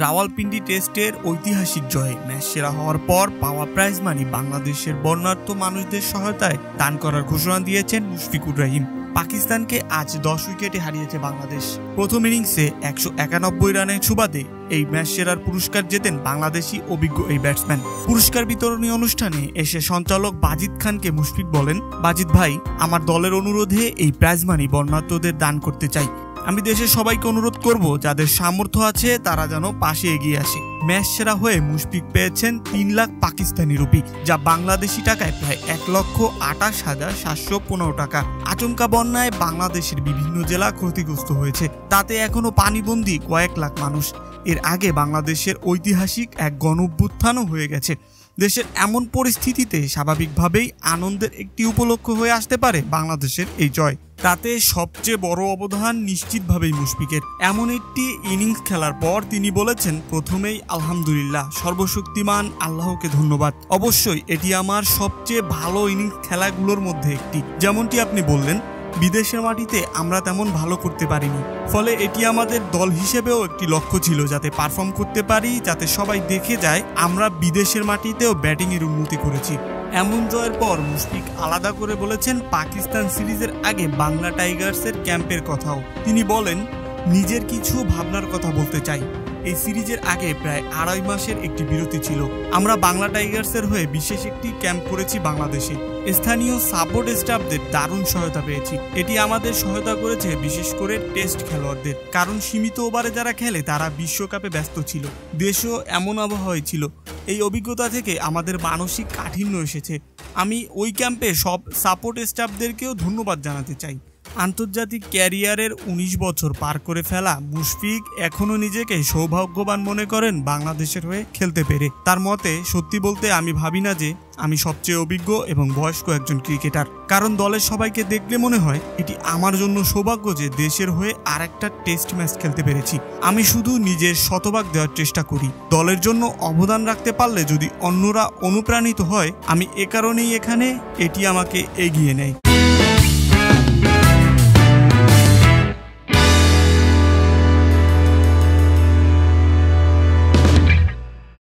রাওয়ালপিন্ডি টেস্টের ঐতিহাসিক জয়ে ম্যাচ সেরা হওয়ার পর পাওয়া প্রাইজ মানি বাংলাদেশের বর্ণাঢ্য মানুষদের সহায়তায় দান করার ঘোষণা দিয়েছেন মুশফিকুর রহিম। পাকিস্তানকে আজ 10 উইকেটে হারিয়েছে বাংলাদেশ। প্রথম ইনিংসে 191 রানের সুবাদে এই ম্যাচ সেরার পুরস্কার জেতেন বাংলাদেশি অভিজ্ঞ এই ব্যাটসম্যান। পুরস্কার বিতরণী অনুষ্ঠানে এসে সঞ্চালক বাজিদ খানকে মুশফিক বলেন, বাজিদ ভাই, আমার দলের অনুরোধে এই প্রাইজ মানি বর্ণাঢ্যদের দান করতে চাই। আমি দেশের সবাইকে অনুরোধ করব, যাদের সামর্থ্য আছে তারা যেন পাশে এগিয়ে আসে। ম্যাচ সেরা হয়ে মুশফিক পেয়েছেন 3 লাখ পাকিস্তানি রুপি, যা বাংলাদেশি টাকায় প্রায় 1,28,715 টাকা। আচমকা বন্যায় বাংলাদেশের বিভিন্ন জেলা ক্ষতিগ্রস্ত হয়েছে, তাতে এখনো পানিবন্দী কয়েক লাখ মানুষ। এর আগে বাংলাদেশের ঐতিহাসিক এক গণঅভ্যুত্থানও হয়ে গেছে। দেশের এমন পরিস্থিতিতে স্বাভাবিকভাবেই আনন্দের একটি উপলক্ষ হয়ে আসতে পারে বাংলাদেশের এই জয়। তাতে সবচেয়ে বড় অবদান নিশ্চিতভাবেই মুশফিকের। এমন একটি ইনিংস খেলার পর তিনি বলেছেন, প্রথমেই আলহামদুলিল্লাহ, সর্বশক্তিমান আল্লাহকে ধন্যবাদ। অবশ্যই এটি আমার সবচেয়ে ভালো ইনিংস খেলাগুলোর মধ্যে একটি। যেমনটি আপনি বললেন, বিদেশের মাটিতে আমরা তেমন ভালো করতে পারিনি, ফলে এটি আমাদের দল হিসেবেও একটি লক্ষ্য ছিল, যাতে পারফর্ম করতে পারি, যাতে সবাই দেখে যায় আমরা বিদেশের মাটিতেও ব্যাটিংয়ের উন্নতি করেছি। এমন জয়ের পর মুশফিক আলাদা করে বলেছেন পাকিস্তান সিরিজের আগে বাংলা টাইগার্সের ক্যাম্পের কথাও। তিনি বলেন, নিজের কিছু ভাবনার কথা বলতে চাই। এই সিরিজের আগে প্রায় 2.5 মাসের একটি বিরতি ছিল। আমরা বাংলা টাইগার্সের হয়ে বিশেষ একটি ক্যাম্প করেছি বাংলাদেশে। স্থানীয় সাপোর্ট স্টাফদের দারুণ সহায়তা পেয়েছি। এটি আমাদের সহায়তা করেছে বিশেষ করে টেস্ট খেলোয়াড়দের, কারণ সীমিত ওভারে যারা খেলে তারা বিশ্বকাপে ব্যস্ত ছিল। দেশও এমন আবহাওয়ায় ছিল। এই অভিজ্ঞতা থেকে আমাদের মানসিক কাঠিন্য এসেছে। আমি ওই ক্যাম্পে সব সাপোর্ট স্টাফদেরকেও ধন্যবাদ জানাতে চাই। আন্তর্জাতিক ক্যারিয়ারের 19 বছর পার করে ফেলা মুশফিক এখনও নিজেকে সৌভাগ্যবান মনে করেন বাংলাদেশের হয়ে খেলতে পেরে। তার মতে, সত্যি বলতে আমি ভাবি না যে আমি সবচেয়ে অভিজ্ঞ এবং বয়স্ক একজন ক্রিকেটার, কারণ দলের সবাইকে দেখলে মনে হয় এটি আমার জন্য সৌভাগ্য যে দেশের হয়ে আরেকটা টেস্ট ম্যাচ খেলতে পেরেছি। আমি শুধু নিজের শতভাগ দেওয়ার চেষ্টা করি। দলের জন্য অবদান রাখতে পারলে যদি অন্যরা অনুপ্রাণিত হয়, আমি এ কারণেই এখানে, এটি আমাকে এগিয়ে নেয়।